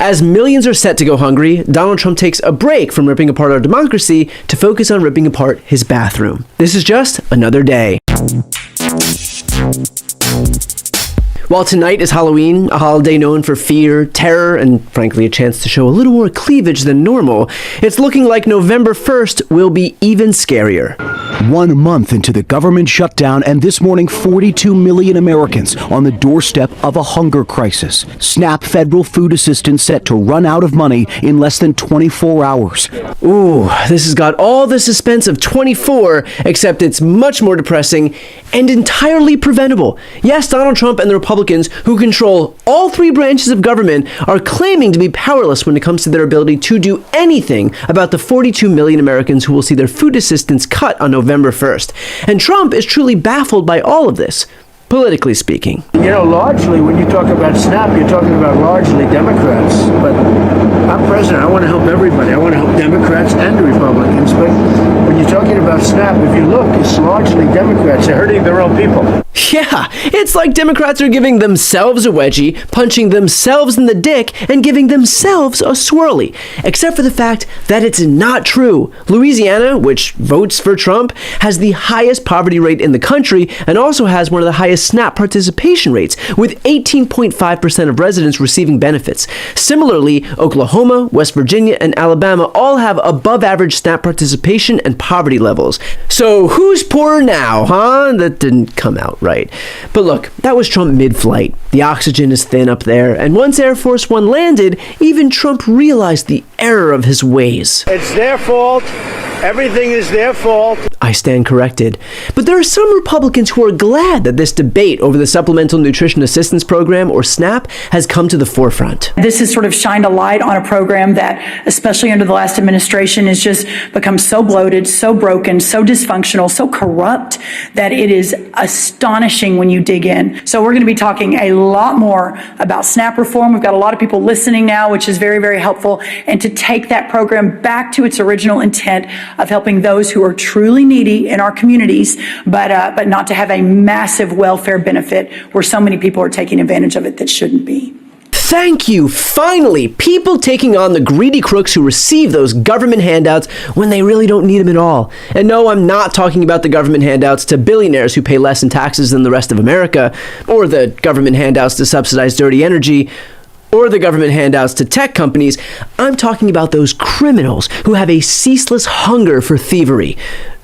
As millions are set to go hungry, Donald Trump takes a break from ripping apart our democracy to focus on ripping apart his bathroom. This is just another day. While tonight is Halloween, a holiday known for fear, terror, and frankly a chance to show a little more cleavage than normal, it's looking like November 1st will be even scarier. 1 month into the government shutdown, and this morning 42 million Americans on the doorstep of a hunger crisis. SNAP federal food assistance set to run out of money in less than 24 hours. Ooh, this has got all the suspense of 24, except it's much more depressing and entirely preventable. Yes, Donald Trump and the Republicans, who control all three branches of government, are claiming to be powerless when it comes to their ability to do anything about the 42 million Americans who will see their food assistance cut on November 1st. And Trump is truly baffled by all of this, politically speaking. You know, largely, when you talk about SNAP, you're talking about largely Democrats. But I'm president. I want to help everybody. I want to help Democrats and Republicans. But when you're talking about SNAP, if you look, it's largely Democrats. They're hurting their own people. Yeah, it's like Democrats are giving themselves a wedgie, punching themselves in the dick, and giving themselves a swirly. Except for the fact that it's not true. Louisiana, which votes for Trump, has the highest poverty rate in the country and also has one of the highest SNAP participation rates, with 18.5% of residents receiving benefits. Similarly, Oklahoma, West Virginia, and Alabama all have above average SNAP participation and poverty levels. So who's poorer now, huh? That didn't come out right. But look, that was Trump mid-flight. The oxygen is thin up there, and once Air Force One landed, even Trump realized the error of his ways. It's their fault. Everything is their fault. I stand corrected. But there are some Republicans who are glad that this debate over the Supplemental Nutrition Assistance Program, or SNAP, has come to the forefront. This has sort of shined a light on a program that, especially under the last administration, has just become so bloated, so broken, so dysfunctional, so corrupt that it is astonishing when you dig in. So we're going to be talking a lot more about SNAP reform. We've got a lot of people listening now, which is very, very helpful. And to take that program back to its original intent of helping those who are truly needy in our communities, but not to have a massive welfare benefit where so many people are taking advantage of it that shouldn't be. Thank you! Finally! People taking on the greedy crooks who receive those government handouts when they really don't need them at all. And no, I'm not talking about the government handouts to billionaires who pay less in taxes than the rest of America, or the government handouts to subsidize dirty energy, or the government handouts to tech companies. I'm talking about those criminals who have a ceaseless hunger for thievery.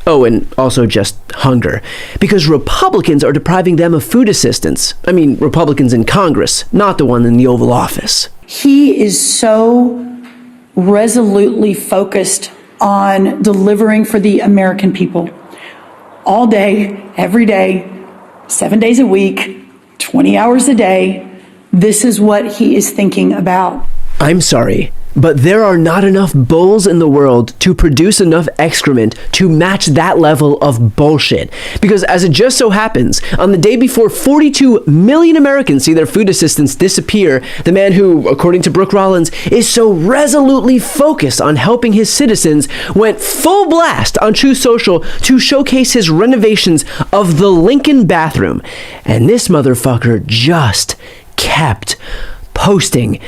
Oh, and also just hunger. Because Republicans are depriving them of food assistance. I mean, Republicans in Congress, not the one in the Oval Office. He is so resolutely focused on delivering for the American people. All day, every day, 7 days a week, 20 hours a day. This is what he is thinking about. I'm sorry, but there are not enough bulls in the world to produce enough excrement to match that level of bullshit. Because as it just so happens, on the day before 42 million Americans see their food assistance disappear, the man who, according to Brooke Rollins, is so resolutely focused on helping his citizens went full blast on Truth Social to showcase his renovations of the Lincoln bathroom. And this motherfucker just kept posting.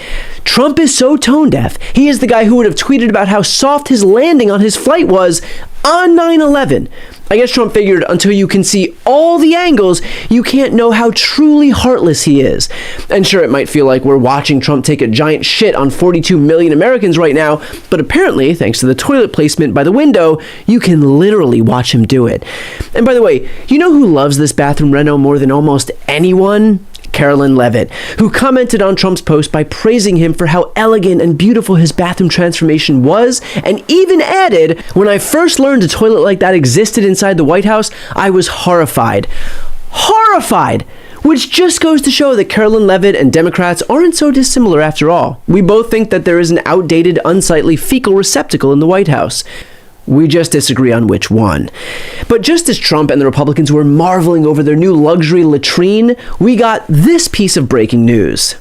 Trump is so tone deaf, he is the guy who would have tweeted about how soft his landing on his flight was on 9/11. I guess Trump figured until you can see all the angles, you can't know how truly heartless he is. And sure, it might feel like we're watching Trump take a giant shit on 42 million Americans right now, but apparently, thanks to the toilet placement by the window, you can literally watch him do it. And by the way, you know who loves this bathroom reno more than almost anyone? Carolyn Levitt, who commented on Trump's post by praising him for how elegant and beautiful his bathroom transformation was, and even added, "When I first learned a toilet like that existed inside the White House, I was horrified." Horrified! Which just goes to show that Carolyn Levitt and Democrats aren't so dissimilar after all. We both think that there is an outdated, unsightly fecal receptacle in the White House. We just disagree on which one. But just as Trump and the Republicans were marveling over their new luxury latrine, we got this piece of breaking news.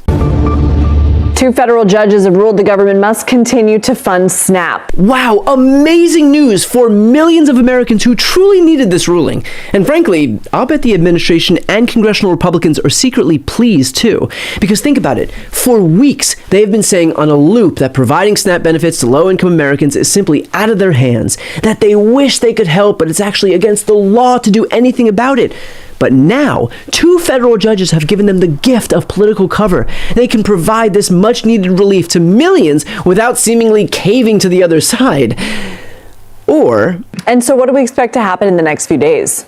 2 federal judges have ruled the government must continue to fund SNAP. Wow, amazing news for millions of Americans who truly needed this ruling. And frankly, I'll bet the administration and congressional Republicans are secretly pleased too. Because think about it, for weeks they've been saying on a loop that providing SNAP benefits to low-income Americans is simply out of their hands, that they wish they could help, but it's actually against the law to do anything about it. But now, 2 federal judges have given them the gift of political cover. They can provide this much-needed relief to millions without seemingly caving to the other side. And so what do we expect to happen in the next few days?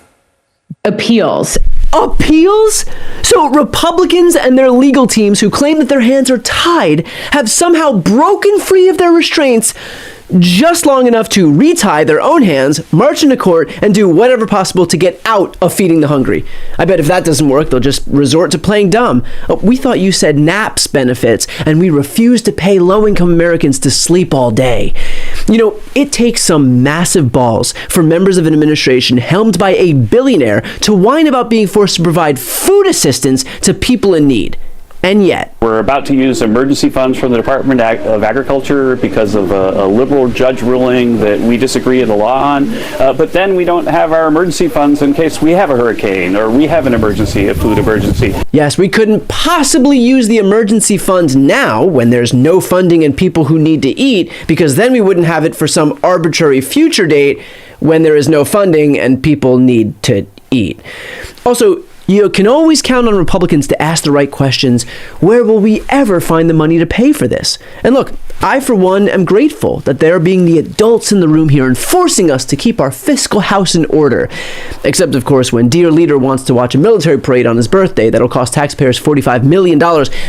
Appeals. Appeals? So Republicans and their legal teams who claim that their hands are tied have somehow broken free of their restraints just long enough to retie their own hands, march into court, and do whatever possible to get out of feeding the hungry. I bet if that doesn't work, they'll just resort to playing dumb. We thought you said NAPS benefits, and we refuse to pay low-income Americans to sleep all day. You know, it takes some massive balls for members of an administration helmed by a billionaire to whine about being forced to provide food assistance to people in need. And yet, we're about to use emergency funds from the Department of Agriculture because of a liberal judge ruling that we disagree with the law on. But then we don't have our emergency funds in case we have a hurricane or we have an emergency, a food emergency. Yes, we couldn't possibly use the emergency funds now when there's no funding and people who need to eat, because then we wouldn't have it for some arbitrary future date when there is no funding and people need to eat. Also, you can always count on Republicans to ask the right questions. Where will we ever find the money to pay for this? And look, I, for one, am grateful that they're being the adults in the room here and forcing us to keep our fiscal house in order. Except, of course, when dear leader wants to watch a military parade on his birthday that'll cost taxpayers $45 million,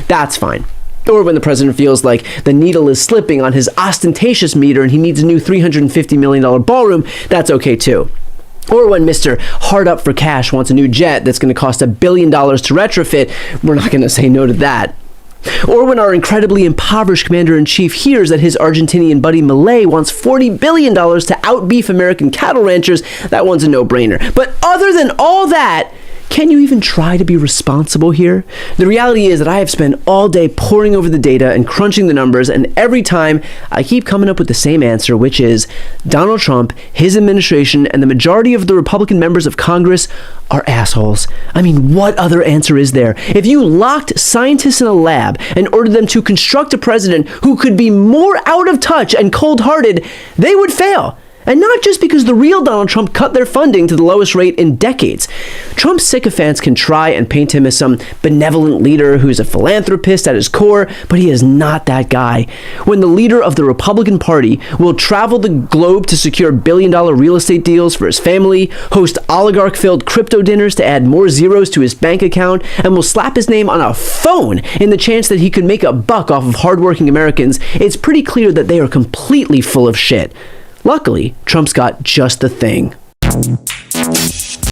that's fine. Or when the president feels like the needle is slipping on his ostentatious meter and he needs a new $350 million ballroom, that's okay too. Or when Mr. Hard Up for Cash wants a new jet that's going to cost $1 billion to retrofit, we're not going to say no to that. Or when our incredibly impoverished commander-in-chief hears that his Argentinian buddy Milei wants $40 billion to outbeef American cattle ranchers, that one's a no-brainer. But other than all that, can you even try to be responsible here? The reality is that I have spent all day poring over the data and crunching the numbers, and every time I keep coming up with the same answer, which is Donald Trump, his administration, and the majority of the Republican members of Congress are assholes. I mean, what other answer is there? If you locked scientists in a lab and ordered them to construct a president who could be more out of touch and cold-hearted, they would fail. And not just because the real Donald Trump cut their funding to the lowest rate in decades. Trump's sycophants can try and paint him as some benevolent leader who's a philanthropist at his core, but he is not that guy. When the leader of the Republican Party will travel the globe to secure billion-dollar real estate deals for his family, host oligarch-filled crypto dinners to add more zeros to his bank account, and will slap his name on a phone in the chance that he could make a buck off of hardworking Americans, it's pretty clear that they are completely full of shit. Luckily, Trump's got just the thing.